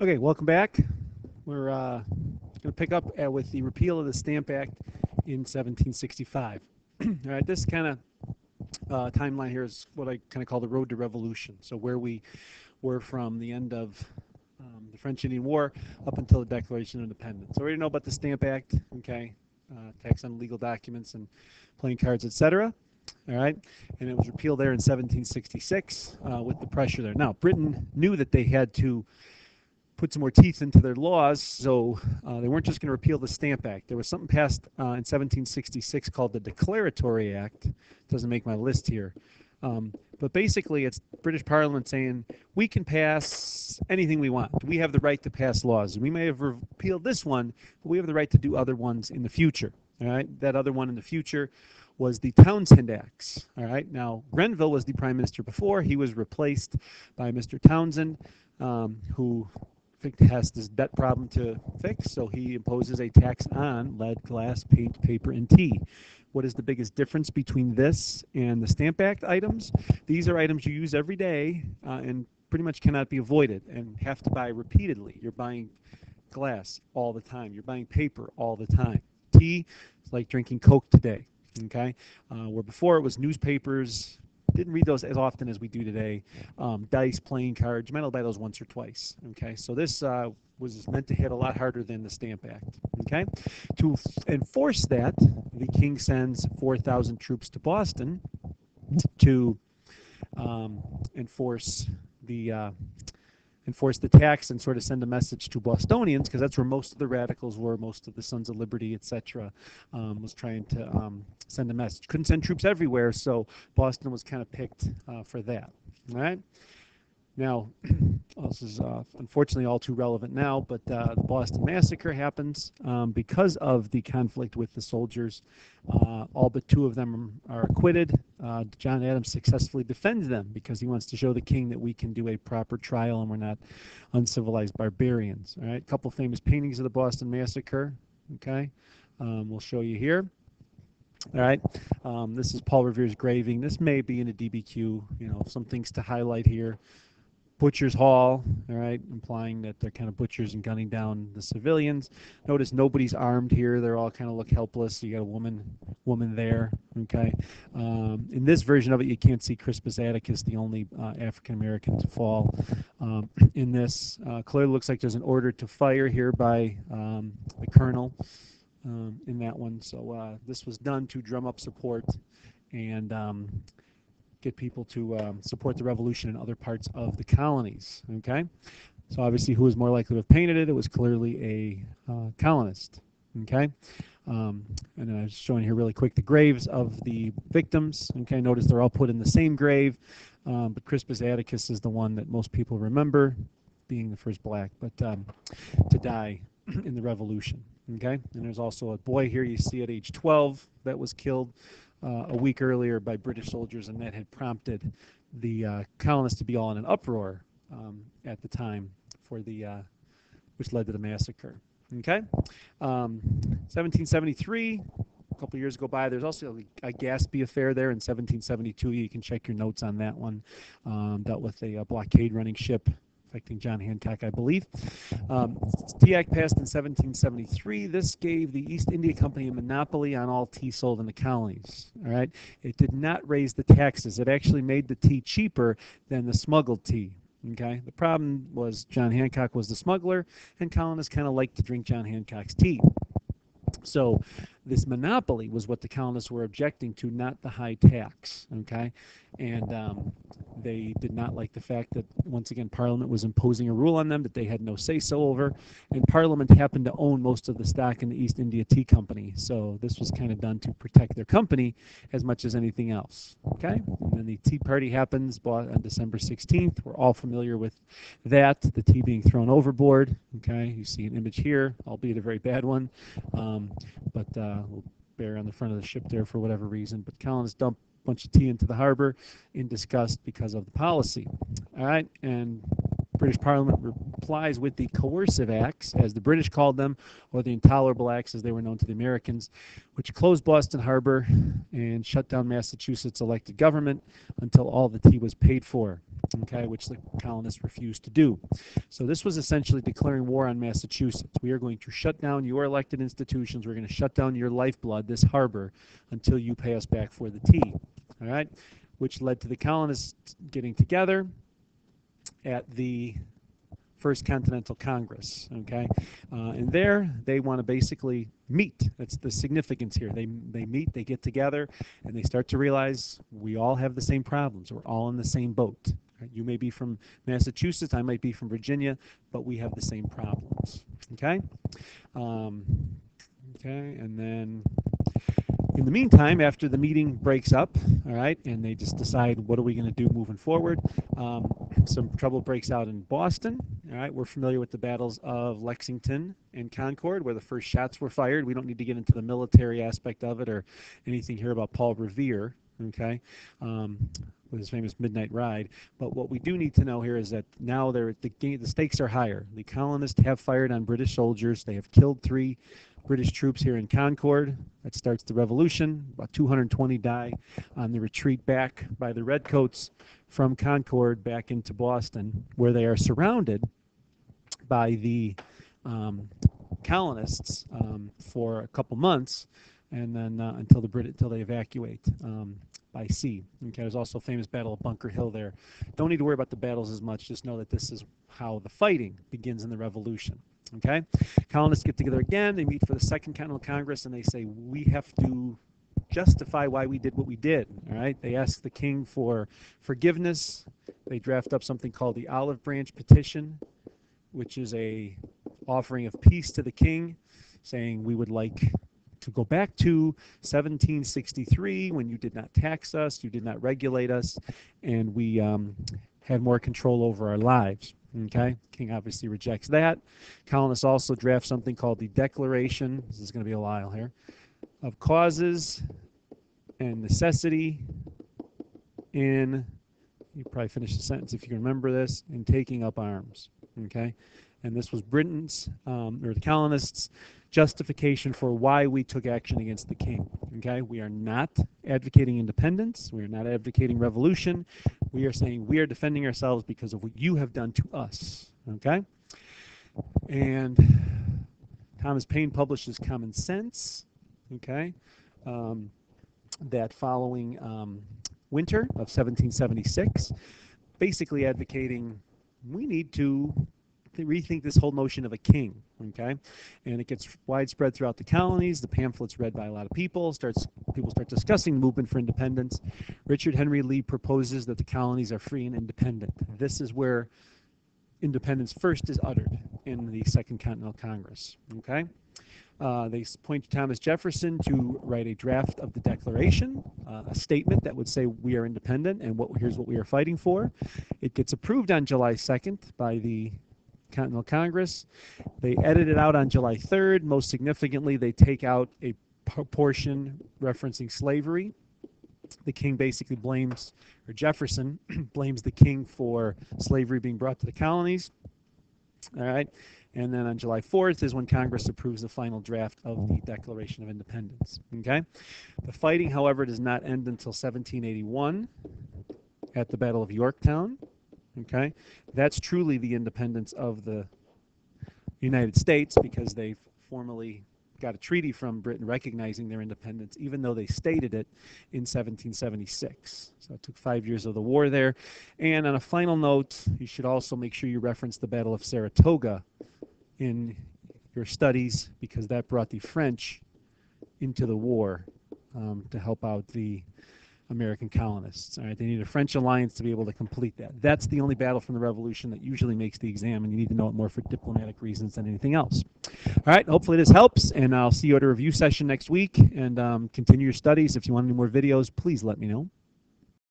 Okay, welcome back. We're going to pick up with the repeal of the Stamp Act in 1765. All right, this kind of timeline here is what I kind of call the road to revolution. So where we were from the end of the French Indian War up until the Declaration of Independence. So we already know about the Stamp Act, okay, tax on legal documents and playing cards, etc. All right, and it was repealed there in 1766 with the pressure there. Now, Britain knew that they had to put some more teeth into their laws, so they weren't just going to repeal the Stamp Act. There was something passed in 1766 called the Declaratory Act. It doesn't make my list here. But basically, it's British Parliament saying we can pass anything we want. We have the right to pass laws. We may have repealed this one, but we have the right to do other ones in the future. All right, that other one in the future was the Townshend Acts. All right, now Grenville was the prime minister before. He was replaced by Mr. Townshend, who has this debt problem to fix, so he imposes a tax on lead, glass, paint, paper, and tea. What is the biggest difference between this and the Stamp Act items? These are items you use every day and pretty much cannot be avoided and have to buy repeatedly. You're buying glass all the time. You're buying paper all the time. Tea is like drinking Coke today, okay? Where before it was newspapers, didn't read those as often as we do today. Dice, playing cards, you might only buy those once or twice. Okay, so this was meant to hit a lot harder than the Stamp Act. Okay, to enforce that, the king sends 4,000 troops to Boston to enforce the tax and sort of send a message to Bostonians, because that's where most of the radicals were, most of the Sons of Liberty, etc., was trying to send a message. Couldn't send troops everywhere, so Boston was kind of picked for that. All right. Now, this is unfortunately all too relevant now, but the Boston Massacre happens because of the conflict with the soldiers. All but two of them are acquitted. John Adams successfully defends them because he wants to show the king that we can do a proper trial and we're not uncivilized barbarians. All right, a couple famous paintings of the Boston Massacre. Okay, we'll show you here. All right, this is Paul Revere's graving. This may be in a DBQ. You know, some things to highlight here. Butcher's Hall, all right, implying that they're kind of butchers and gunning down the civilians. Notice nobody's armed here. They're all kind of look helpless. You got a woman there, okay. In this version of it, you can't see Crispus Attucks, the only African American to fall. In this, clearly looks like there's an order to fire here by the colonel in that one. So this was done to drum up support and get people to support the revolution in other parts of the colonies. Okay, so obviously, who was more likely to have painted it? It was clearly a colonist. Okay, and then I was showing here really quick the graves of the victims. Okay, notice they're all put in the same grave, but Crispus Attucks is the one that most people remember, being the first black, but to die in the revolution. Okay, and there's also a boy here you see at age 12 that was killed a week earlier by British soldiers, and that had prompted the colonists to be all in an uproar at the time for the which led to the massacre. Okay, 1773. A couple years go by. There's also a Gaspee affair there in 1772. You can check your notes on that one. Dealt with a blockade running ship affecting John Hancock, I believe. Tea Act passed in 1773. This gave the East India Company a monopoly on all tea sold in the colonies. All right, it did not raise the taxes. It actually made the tea cheaper than the smuggled tea. Okay, the problem was John Hancock was the smuggler, and colonists kind of liked to drink John Hancock's tea. So this monopoly was what the colonists were objecting to, not the high tax. Okay, and they did not like the fact that, once again, Parliament was imposing a rule on them that they had no say-so over, and Parliament happened to own most of the stock in the East India Tea Company, so this was kind of done to protect their company as much as anything else. Okay, and then the Tea Party happens on December 16th. We're all familiar with that, the tea being thrown overboard. Okay, you see an image here, albeit a very bad one, but we'll bear on the front of the ship there for whatever reason. But colonists dump bunch of tea into the harbor in disgust because of the policy. All right, and British Parliament replies with the Coercive Acts, as the British called them, or the Intolerable Acts as they were known to the Americans, which closed Boston Harbor and shut down Massachusetts' elected government until all the tea was paid for, okay, which the colonists refused to do. So this was essentially declaring war on Massachusetts. We are going to shut down your elected institutions. We're going to shut down your lifeblood, this harbor, until you pay us back for the tea, all right, which led to the colonists getting together at the First Continental Congress, okay? And there, they want to basically meet. That's the significance here. They meet, they get together, and they start to realize we all have the same problems. We're all in the same boat. Right? You may be from Massachusetts, I might be from Virginia, but we have the same problems, okay? Okay, and then in the meantime, after the meeting breaks up, all right, and they just decide what are we going to do moving forward, some trouble breaks out in Boston. All right, we're familiar with the battles of Lexington and Concord, where the first shots were fired. We don't need to get into the military aspect of it or anything here about Paul Revere, okay, with his famous Midnight Ride. But what we do need to know here is that now the stakes are higher. The colonists have fired on British soldiers. They have killed 3 British troops here in Concord. That starts the revolution. About 220 die on the retreat back by the Redcoats from Concord back into Boston, where they are surrounded by the colonists for a couple months, and then until they evacuate by sea. Okay, there's also a famous Battle of Bunker Hill there. Don't need to worry about the battles as much. Just know that this is how the fighting begins in the Revolution. Okay, colonists get together again. They meet for the Second Continental Congress, and they say we have to justify why we did what we did. All right, they ask the king for forgiveness. They draft up something called the Olive Branch Petition, which is a offering of peace to the king, saying we would like to go back to 1763 when you did not tax us, you did not regulate us, and we had more control over our lives. Okay, king obviously rejects that. Colonists also draft something called the Declaration, this is going to be a while here, of causes and necessity in, you probably finish the sentence if you can remember this, in taking up arms. Okay, and this was Britain's, or the colonists' justification for why we took action against the king. Okay, we are not advocating independence. We are not advocating revolution. We are saying we are defending ourselves because of what you have done to us. Okay, and Thomas Paine publishes Common Sense. Okay, that following winter of 1776, basically advocating we need to rethink this whole notion of a king, okay? And it gets widespread throughout the colonies. The pamphlet's read by a lot of people. People start discussing the movement for independence. Richard Henry Lee proposes that the colonies are free and independent. This is where independence first is uttered in the Second Continental Congress, okay? They point to Thomas Jefferson to write a draft of the Declaration, a statement that would say we are independent and here's what we are fighting for. It gets approved on July 2nd by the Continental Congress. They edit it out on July 3rd. Most significantly, they take out a portion referencing slavery. The king basically blames, or Jefferson blames the king for slavery being brought to the colonies. All right. And then on July 4th is when Congress approves the final draft of the Declaration of Independence. Okay. The fighting, however, does not end until 1781 at the Battle of Yorktown. Okay, that's truly the independence of the United States, because they've formally got a treaty from Britain recognizing their independence, even though they stated it in 1776. So it took 5 years of the war there. And on a final note, you should also make sure you reference the Battle of Saratoga in your studies, because that brought the French into the war to help out the American colonists. All right, they need a French alliance to be able to complete that. That's the only battle from the Revolution that usually makes the exam, and you need to know it more for diplomatic reasons than anything else. All right, hopefully this helps, and I'll see you at a review session next week, and continue your studies. If you want any more videos, please let me know.